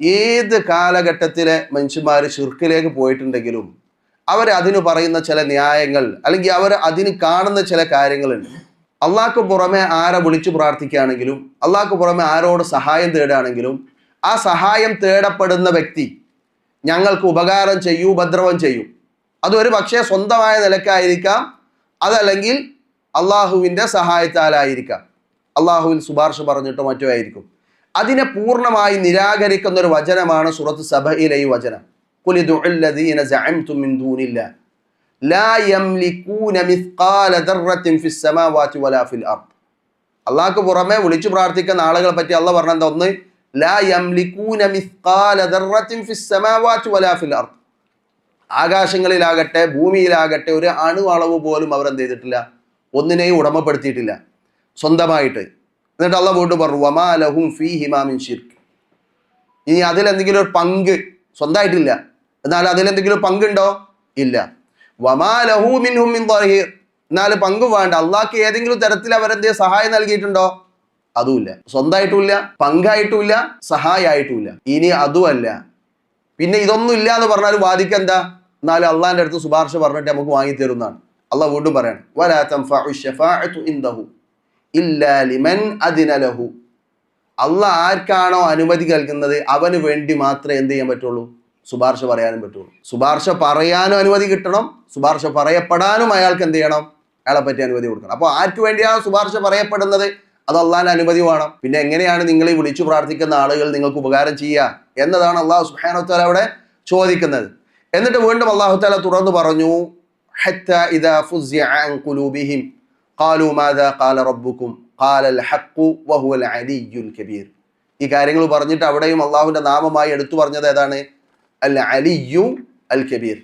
ഏത് കാലഘട്ടത്തിലെ മനുഷ്യന്മാർ ശിർക്കിലേക്ക് പോയിട്ടുണ്ടെങ്കിലും അതിന് പറയുന്ന ചില ന്യായങ്ങൾ, അല്ലെങ്കിൽ അതിന് കാണുന്ന ചില കാര്യങ്ങളുണ്ട്. അള്ളാഹ്ക്ക് പുറമെ ആരെ വിളിച്ചു പ്രാർത്ഥിക്കുകയാണെങ്കിലും, അള്ളാഹ്ക്ക് പുറമെ ആരോട് സഹായം തേടുകയാണെങ്കിലും, ആ സഹായം തേടപ്പെടുന്ന വ്യക്തി ഞങ്ങൾക്ക് ഉപകാരം ചെയ്യൂ, ഉപദ്രവം ചെയ്യും. അതൊരു പക്ഷേ സ്വന്തമായ നിലക്കായിരിക്കാം, അതല്ലെങ്കിൽ അള്ളാഹുവിൻ്റെ സഹായത്താലായിരിക്കാം, അള്ളാഹുവിൽ ശുപാർശ പറഞ്ഞിട്ടോ മറ്റോ ആയിരിക്കും. അതിനെ പൂർണ്ണമായി നിരാകരിക്കുന്ന ഒരു വചനമാണ് സൂറത്ത് സബയിലെ ഈ വചനം. ഖുൽ ഉദ്ഉൽ ലദീന സഅംതും മിൻ ദൂനില്ലാഹ് ലാ യംലികൂന മിസ്ഖാല ദർറത്തിൻ ഫിസ് സമാവാതി വലാ ഫിൽ അർദ്. അള്ളാഹ്ക്ക് പുറമെ വിളിച്ചു പ്രാർത്ഥിക്കുന്ന ആളുകളെ പറ്റി അള്ളാഹ് പറഞ്ഞത് ഒന്ന്, ലാ യംലികൂന മിസ്ഖാല ദർറത്തിൻ ഫിസ് സമാവാതി വലാ ഫിൽ അർദ്. ആകാശങ്ങളിലാകട്ടെ ഭൂമിയിലാകട്ടെ ഒരു അണുവളവ് പോലും അവർ എന്ത് ചെയ്തിട്ടില്ല, ഒന്നിനെയും ഉടമപ്പെടുത്തിയിട്ടില്ല സ്വന്തമായിട്ട്. എന്നിട്ട് അള്ളാഹ് വീണ്ടും പറഞ്ഞു വമാ ലഹും ഫീഹിമാ മിൻ ശിർക്ക്. ഇനി അതിലെന്തെങ്കിലും ഒരു പങ്ക് സ്വന്തമായിട്ടില്ല, എന്നാൽ അതിലെന്തെങ്കിലും പങ്കുണ്ടോ? ഇല്ല. വമാ ലഹു മിൻഹും മിൻ ദഹീർ. എന്നാൽ പങ്ക് വേണ്ട, അള്ളാഹ്ക്ക് ഏതെങ്കിലും തരത്തിൽ അവരെന്തേ സഹായം നൽകിയിട്ടുണ്ടോ? അതുമില്ല. സ്വന്തമായിട്ടുമില്ല, പങ്കായിട്ടുമില്ല, സഹായമായിട്ടുമില്ല. ഇനി അതുമല്ല, പിന്നെ ഇതൊന്നും ഇല്ല എന്ന് പറഞ്ഞാൽ വാദിക്കെന്താ? എന്നാലും അള്ളാഹിന്റെ അടുത്ത് ശുപാർശ പറഞ്ഞിട്ട് നമുക്ക് വാങ്ങിത്തരുന്നതാണ്. അള്ളാഹ് വീണ്ടും പറയാണ് വലാ തൻഫഉ ശഫാഅതു ഇൻദഹു ഇല്ലാ ലിമൻ അദിന ലഹു. അള്ളാഹ് ആർക്കാണോ അനുമതി നൽകുന്നത് അവന് വേണ്ടി മാത്രമേ എന്ത് ചെയ്യാൻ പറ്റുള്ളൂ, ശുപാർശ പറയാനും പറ്റുള്ളൂ. ശുപാർശ പറയാനും അനുമതി കിട്ടണം, ശുപാർശ പറയപ്പെടാനും അയാൾക്ക് എന്ത് ചെയ്യണം, അയാളെ പറ്റി അനുമതി കൊടുക്കണം. അപ്പോൾ ആർക്ക് വേണ്ടിയാണ് ശുപാർശ പറയപ്പെടുന്നത്? അത് അള്ളാഹിന്റെ അനുമതി വേണം. പിന്നെ എങ്ങനെയാണ് നിങ്ങൾ ഈ വിളിച്ചു പ്രാർത്ഥിക്കുന്ന ആളുകൾ നിങ്ങൾക്ക് ഉപകാരം ചെയ്യുക എന്നതാണ് അള്ളാഹു സുബ്ഹാനഹു വ തആല അവിടെ ചോദിക്കുന്നത്. എന്നിട്ട് വീണ്ടും അള്ളാഹു തആല തുടർന്ന് പറഞ്ഞു ഹത്താ ഇദാ ഫുസിഅ അൻ ഖുലൂബിഹിം ഖാലൂ മാദാ ഖാല റബ്ബുക്കും ഖാലൽ ഹഖ് വഹുവൽ അലിയ്യുൽ കബീർ. ഈ കാര്യങ്ങൾ പറഞ്ഞിട്ട് അവിടെയും അള്ളാഹുവിന്റെ നാമമായി എടുത്തു പറഞ്ഞത് ഏതാണ്? അൽ അലിയ്യു അൽ കബീർ.